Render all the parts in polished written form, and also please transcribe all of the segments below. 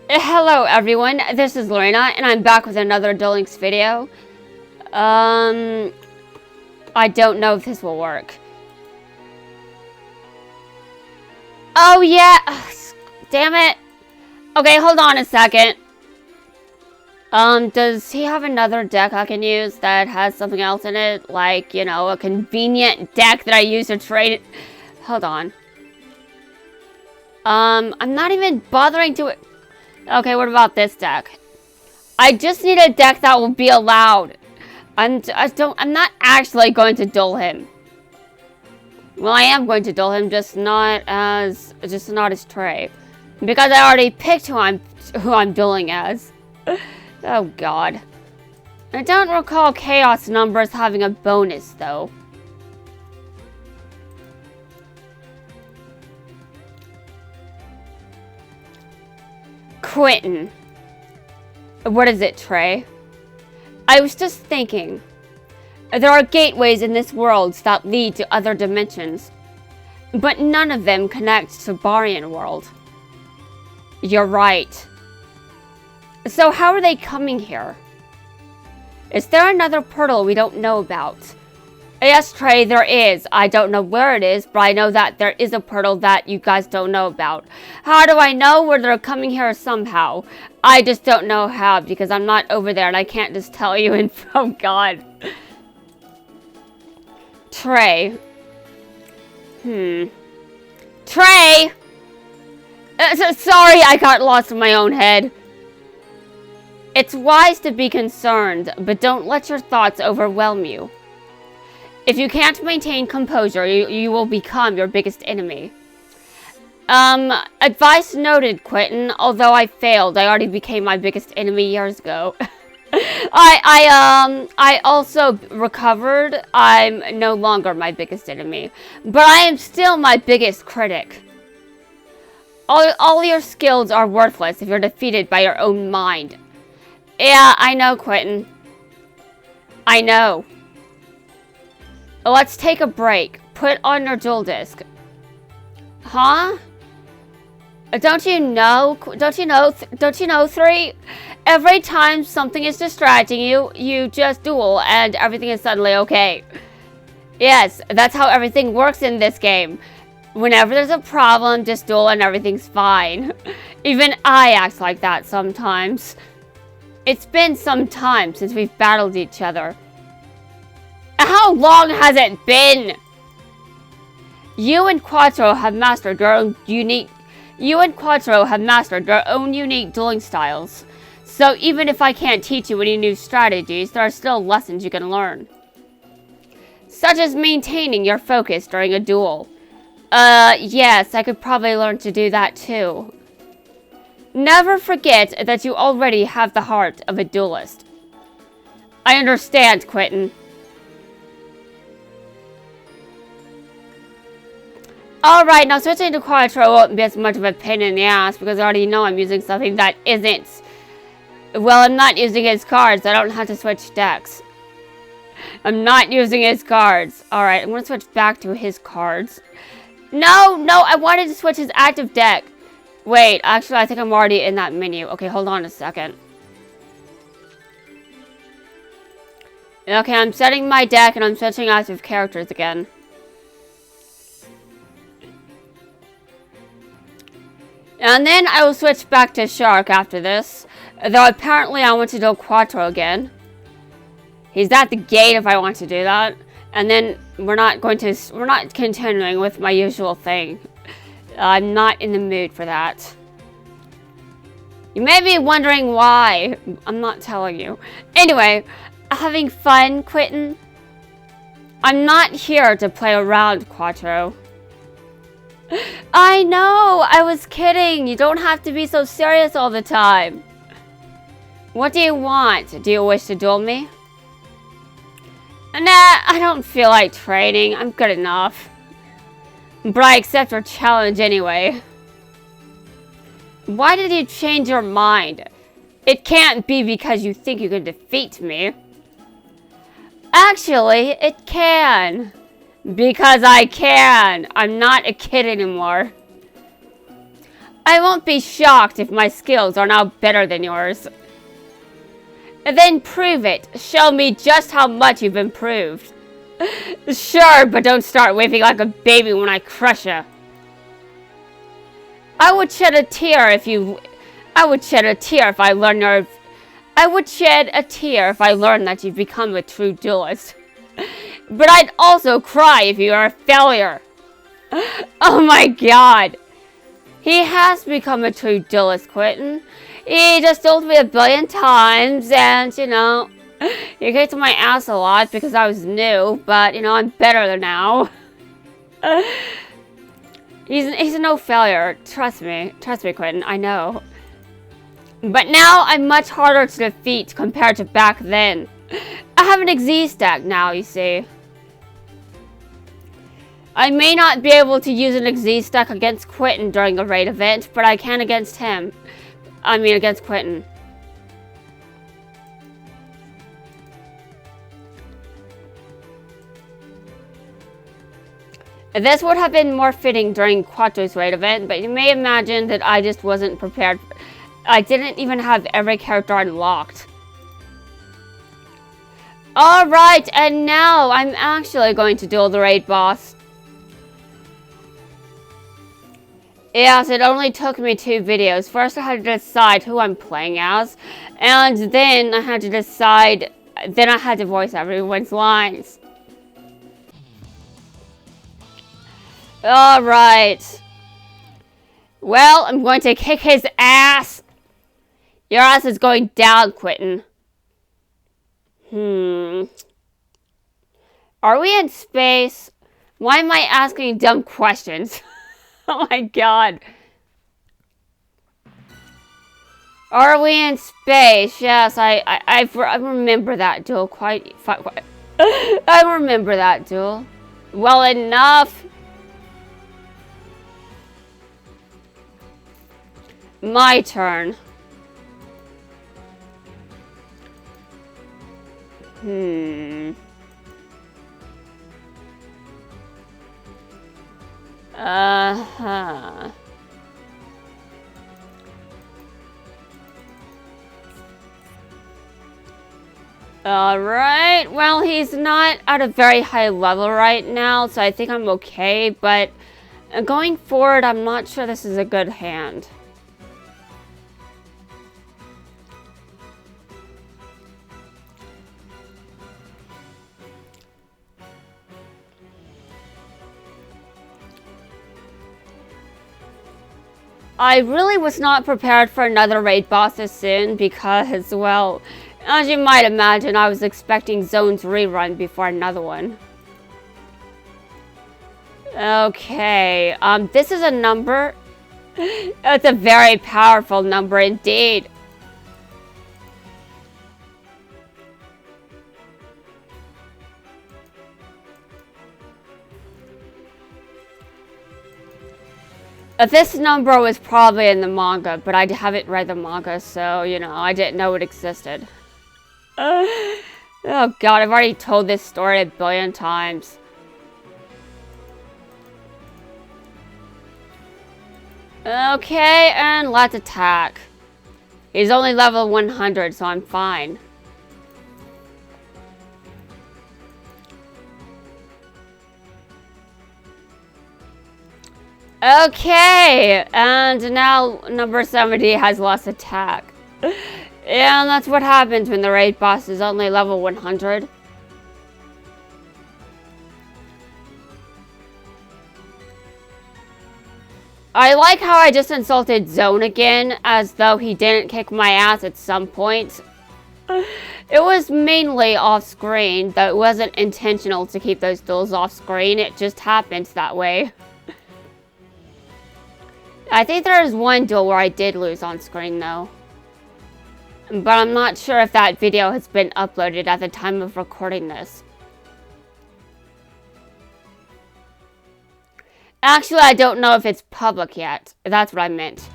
Hello everyone, this is Lorena, and I'm back with another Duel Links video. I don't know if this will work. Oh yeah, damn it. Okay, hold on a second. Does he have another deck I can use that has something else in it? Like, you know, a convenient deck that I use to trade it? Hold on. I'm not even bothering to... Okay, what about this deck? I just need a deck that will be allowed. I'm not actually going to duel him. Well, I am going to duel him, just not as Trey. Because I already picked who I'm dueling as. Oh god. I don't recall chaos numbers having a bonus though. Quinton. What is it, Trey? I was just thinking. There are gateways in this world that lead to other dimensions, but none of them connect to Barian world. You're right. So how are they coming here? Is there another portal we don't know about? Yes, Trey, there is. I don't know where it is, but I know that there is a portal that you guys don't know about. How do I know where they're coming here somehow? I just don't know how, because I'm not over there and I can't just tell you and oh god. Trey. Trey! Sorry, I got lost in my own head. It's wise to be concerned, but don't let your thoughts overwhelm you. If you can't maintain composure, you will become your biggest enemy. Advice noted, Quinton. Although I failed, I already became my biggest enemy years ago. I also recovered. I'm no longer my biggest enemy, but I am still my biggest critic. All your skills are worthless if you're defeated by your own mind. Yeah, I know, Quinton. I know. Let's take a break. Put on your duel disc. Huh? Don't you know, 3? Every time something is distracting you, you just duel and everything is suddenly okay. Yes, that's how everything works in this game. Whenever there's a problem, just duel and everything's fine. Even I act like that sometimes. It's been some time since we've battled each other. How long has it been? You and Quattro have mastered your own unique dueling styles. So even if I can't teach you any new strategies, there are still lessons you can learn. Such as maintaining your focus during a duel. Yes, I could probably learn to do that too. Never forget that you already have the heart of a duelist. I understand, Quinton. Alright, now switching to Quattro won't be as much of a pain in the ass because I already know I'm using something that isn't. Well, I'm not using his cards. I don't have to switch decks. I'm not using his cards. Alright, I'm going to switch back to his cards. No, I wanted to switch his active deck. Wait, actually, I think I'm already in that menu. Okay, hold on a second. Okay, I'm setting my deck and I'm switching active characters again. And then I will switch back to Shark after this. Though apparently I want to do Quattro again. He's at the gate if I want to do that. And then we're not continuing with my usual thing. I'm not in the mood for that. You may be wondering why. I'm not telling you. Anyway, having fun, Quinton? I'm not here to play around, Quattro. I know! I was kidding! You don't have to be so serious all the time. What do you want? Do you wish to duel me? Nah, I don't feel like training. I'm good enough. But I accept your challenge anyway. Why did you change your mind? It can't be because you think you can defeat me. Actually, it can. Because I can. I'm not a kid anymore. I won't be shocked if my skills are now better than yours. Then prove it. Show me just how much you've improved. Sure, but don't start weeping like a baby when I crush you. I would shed a tear if I learned that you've become a true duelist. But I'd also cry if you are a failure. Oh my god. He has become a true duelist, Quinton. He just told me 1 billion times, and, you know, he kicked my ass a lot because I was new, but, you know, I'm better now. He's no failure. Trust me, Quinton, I know. But now I'm much harder to defeat compared to back then. I have an XZ stack now, you see. I may not be able to use an XZ stack against Quinton during a raid event, but I can against him. I mean, against Quinton. This would have been more fitting during Quattro's raid event, but you may imagine that I just wasn't prepared. I didn't even have every character unlocked. Alright, and now I'm actually going to duel the raid boss. Yes, it only took me 2 videos. First I had to decide who I'm playing as, and then I had to voice everyone's lines. Alright. Well, I'm going to kick his ass. Your ass is going down, Quinton. Are we in space? Why am I asking dumb questions? Oh my god. Are we in space? Yes, I remember that duel quite I remember that duel. Well enough. My turn. Alright, well, he's not at a very high level right now, so I think I'm okay, but going forward, I'm not sure this is a good hand. I really was not prepared for another raid boss this soon because, well, as you might imagine, I was expecting Zone's rerun before another one. Okay, this is a number. It's a very powerful number indeed. This number was probably in the manga, but I haven't read the manga, so, you know, I didn't know it existed. Oh god, I've already told this story 1 billion times. Okay, and let's attack. He's only level 100, so I'm fine. Okay, and now number 70 has lost attack. And that's what happens when the raid boss is only level 100. I like how I just insulted Zone again, as though he didn't kick my ass at some point. It was mainly off-screen, though it wasn't intentional to keep those duels off-screen, it just happened that way. I think there was one duel where I did lose on screen though. But I'm not sure if that video has been uploaded at the time of recording this. Actually, I don't know if it's public yet. That's what I meant.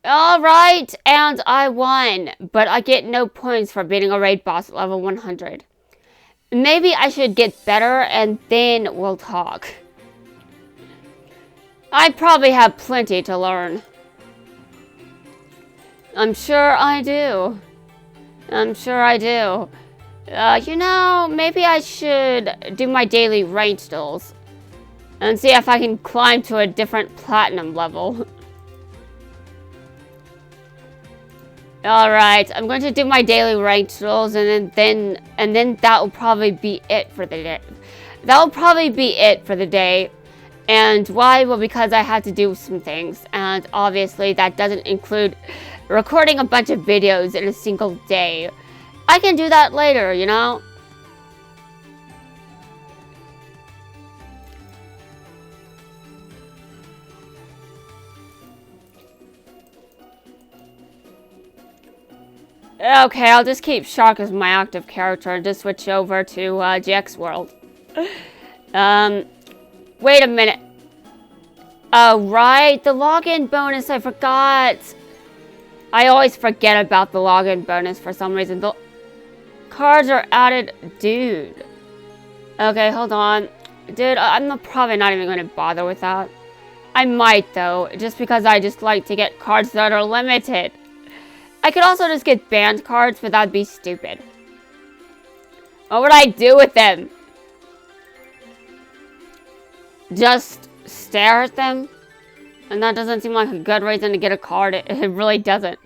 Alright, and I won. But I get no points for beating a raid boss at level 100. Maybe I should get better and then we'll talk. I probably have plenty to learn. I'm sure I do. I'm sure I do. You know, maybe I should do my daily range duels and see if I can climb to a different platinum level. Alright, I'm going to do my daily rank duels and then that will probably be it for the day. That will probably be it for the day. And why? Well, because I had to do some things, and obviously that doesn't include recording a bunch of videos in a single day. I can do that later, you know? Okay, I'll just keep Shark as my active character and just switch over to GX World. Wait a minute. Oh, right, the login bonus, I forgot. I always forget about the login bonus for some reason. The cards are added. Dude. Okay, hold on. Dude, I'm probably not even going to bother with that. I might, though, just because I just like to get cards that are limited. I could also just get banned cards, but that'd be stupid. What would I do with them? Just stare at them? And that doesn't seem like a good reason to get a card. It really doesn't.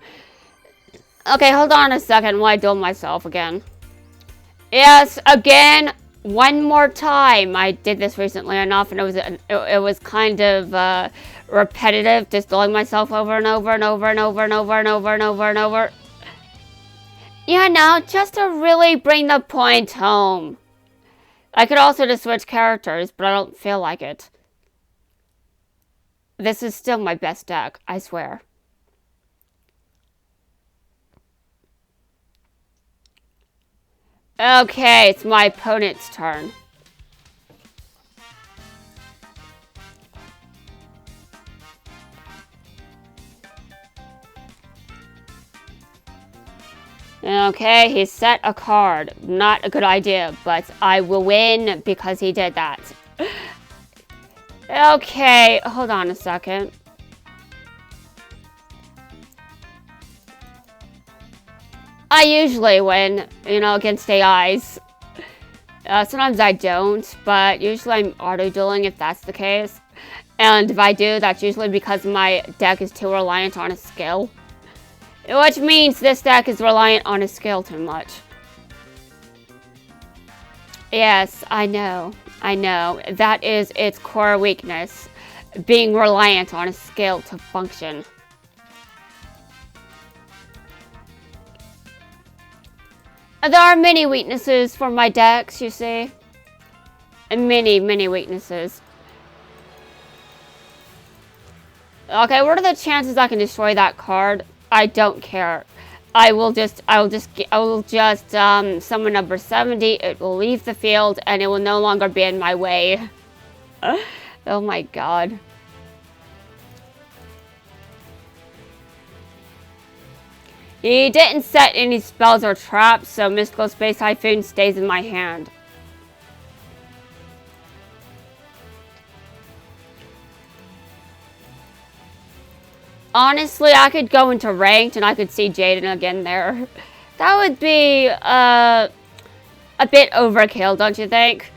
Okay, hold on a second while I duel myself again. Yes, again, one more time. I did this recently enough, and it was kind of repetitive, just dueling myself over and over and over and over and over and over and over and over. You know, just to really bring the point home. I could also just switch characters, but I don't feel like it. This is still my best deck, I swear. Okay, it's my opponent's turn. Okay, he set a card. Not a good idea, but I will win because he did that. Okay, hold on a second. I usually win, you know, against AIs. Sometimes I don't, but usually I'm auto-dueling if that's the case. And if I do, that's usually because my deck is too reliant on a skill. Which means this deck is reliant on a skill too much. Yes, I know. I know. That is its core weakness. Being reliant on a skill to function. There are many weaknesses for my decks, you see. And many, many weaknesses. Okay, what are the chances I can destroy that card? I don't care. I will just summon number 70. It will leave the field and it will no longer be in my way. Oh my god. He didn't set any spells or traps, so Mystical Space Typhoon stays in my hand. Honestly, I could go into ranked and I could see Jaden again there. That would be a bit overkill, don't you think?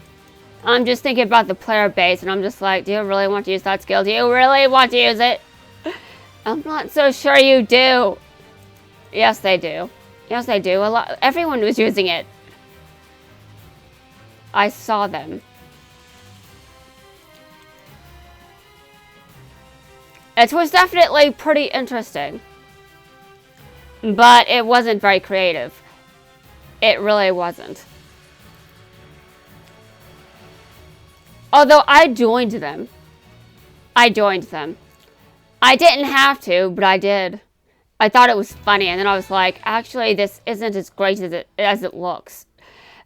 I'm just thinking about the player base and I'm just like, do you really want to use that skill? Do you really want to use it? I'm not so sure you do. Yes, they do. Yes, they do. Everyone was using it. I saw them. It was definitely pretty interesting. But it wasn't very creative. It really wasn't. Although I joined them. I joined them. I didn't have to, but I did. I thought it was funny, and then I was like, actually, this isn't as great as it looks.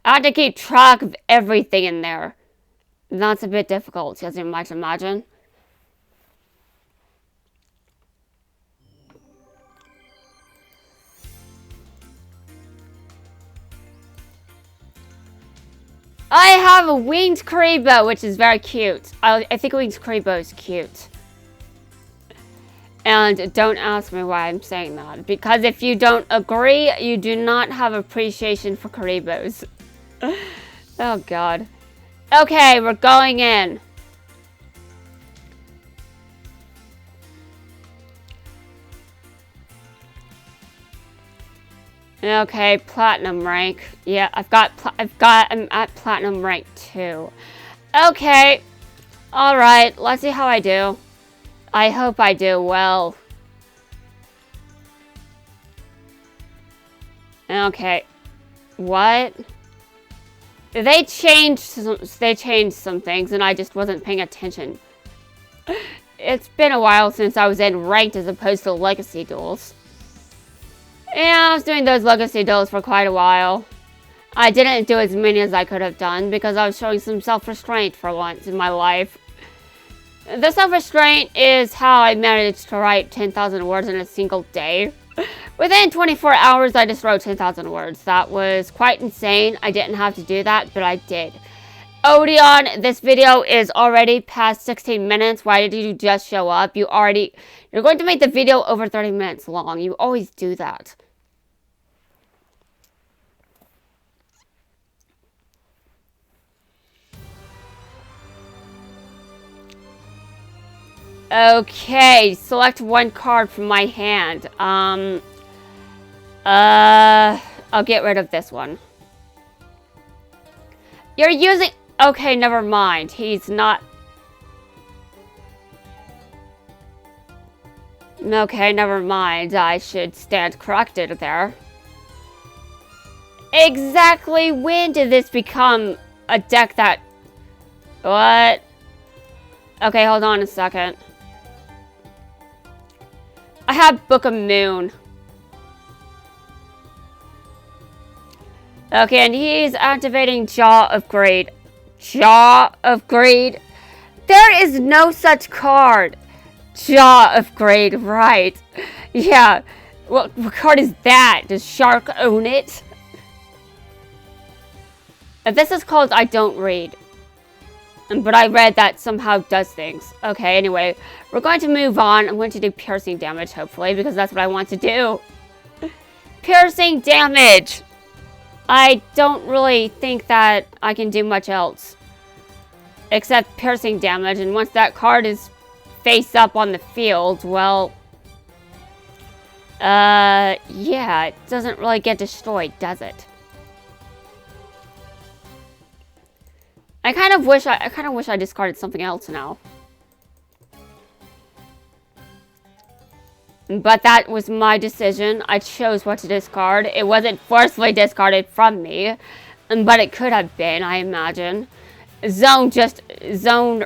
I had to keep track of everything in there. And that's a bit difficult, as you might imagine. I have a winged Karibo, which is very cute. I think winged Karibo is cute. And don't ask me why I'm saying that. Because if you don't agree, you do not have appreciation for Karibos. Oh, God. Okay, we're going in. Okay, platinum rank. Yeah, I'm at platinum rank 2. Okay. All right, let's see how I do. I hope I do well. Okay. What? They changed some things and I just wasn't paying attention. It's been a while since I was in ranked as opposed to legacy duels. Yeah, I was doing those legacy duels for quite a while. I didn't do as many as I could have done because I was showing some self-restraint for once in my life. The self-restraint is how I managed to write 10,000 words in a single day. Within 24 hours, I just wrote 10,000 words. That was quite insane. I didn't have to do that, but I did. Odion, this video is already past 16 minutes. Why did you just show up? You're going to make the video over 30 minutes long. You always do that. Okay, select one card from my hand. I'll get rid of this one. You're using... Okay, never mind. He's not... Okay, never mind. I should stand corrected there. Exactly when did this become a deck that... What? Okay, hold on a second. I have Book of Moon. Okay, and he's activating Jaw of Greed. Jaw of Greed? There is no such card. Jaw of Greed, right. Yeah. What card is that? Does Shark own it? This is called I Don't Read. But I read that somehow does things. Okay, anyway, we're going to move on. I'm going to do piercing damage, hopefully, because that's what I want to do. Piercing damage! I don't really think that I can do much else. Except piercing damage, and once that card is face up on the field, well... yeah, it doesn't really get destroyed, does it? I kind of wish I discarded something else now. But that was my decision. I chose what to discard. It wasn't forcefully discarded from me, but it could have been, I imagine. Zone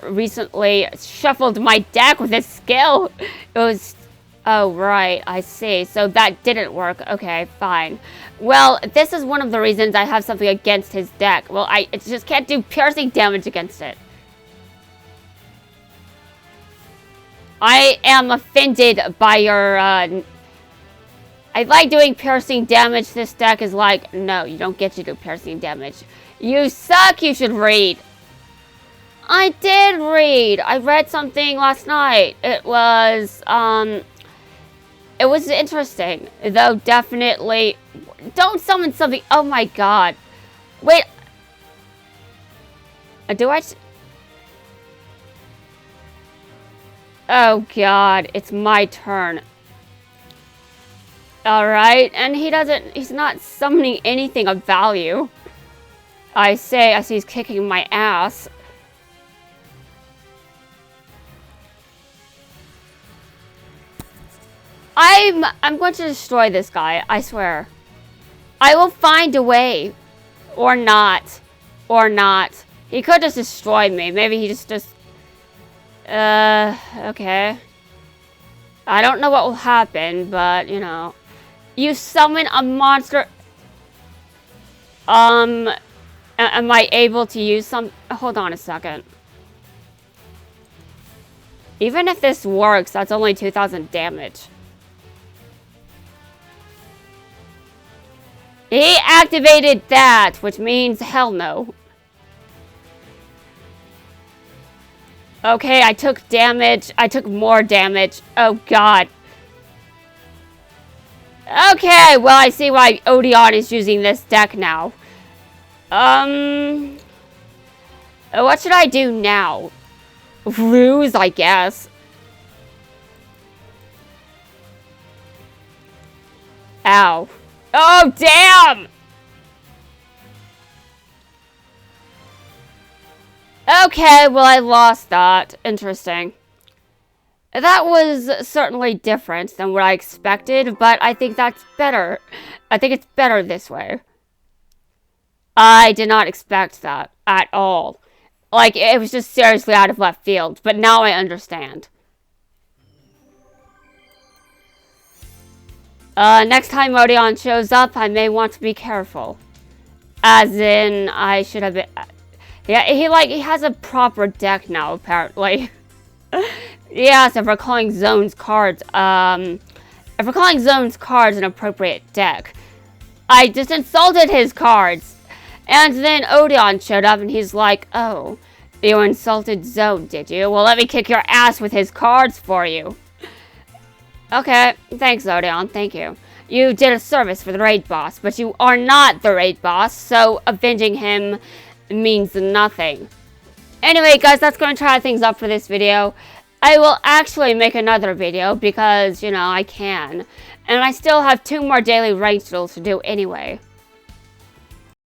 recently shuffled my deck with his skill. It was... Oh, right, I see. So that didn't work. Okay, fine. Well, this is one of the reasons I have something against his deck. Well, I just can't do piercing damage against it. I am offended by your, I like doing piercing damage. This deck is like, no, you don't get to do piercing damage. You suck, you should read. I did read. I read something last night. It was interesting, though definitely... Don't summon something... Oh my god. Wait. Do I... Oh god, it's my turn. Alright, and he's not summoning anything of value. I say as he's kicking my ass. I'm going to destroy this guy, I swear. I will find a way. Or not. Or not. He could just destroy me. Maybe he just... okay. I don't know what will happen, but, you know. You summon a monster... Am I able to use some... Hold on a second. Even if this works, that's only 2,000 damage. He activated that, which means hell no. Okay, I took damage. I took more damage. Oh, God. Okay, well, I see why Odion is using this deck now. What should I do now? Lose, I guess. Ow. Oh, damn! Okay, well, I lost that. Interesting. That was certainly different than what I expected, but I think that's better. I think it's better this way. I did not expect that at all. Like, it was just seriously out of left field, but now I understand. Next time Odion shows up, I may want to be careful. As in, I should have been... Yeah, he has a proper deck now, apparently. Yes, if we're calling Zone's cards, an appropriate deck. I just insulted his cards. And then Odion showed up and he's like, oh, you insulted Zone, did you? Well, let me kick your ass with his cards for you. Okay, thanks, Odion, thank you. You did a service for the raid boss, but you are not the raid boss, so avenging him means nothing. Anyway, guys, that's going to try things up for this video. I will actually make another video because, you know, I can. And I still have 2 more daily ranked duels to do anyway.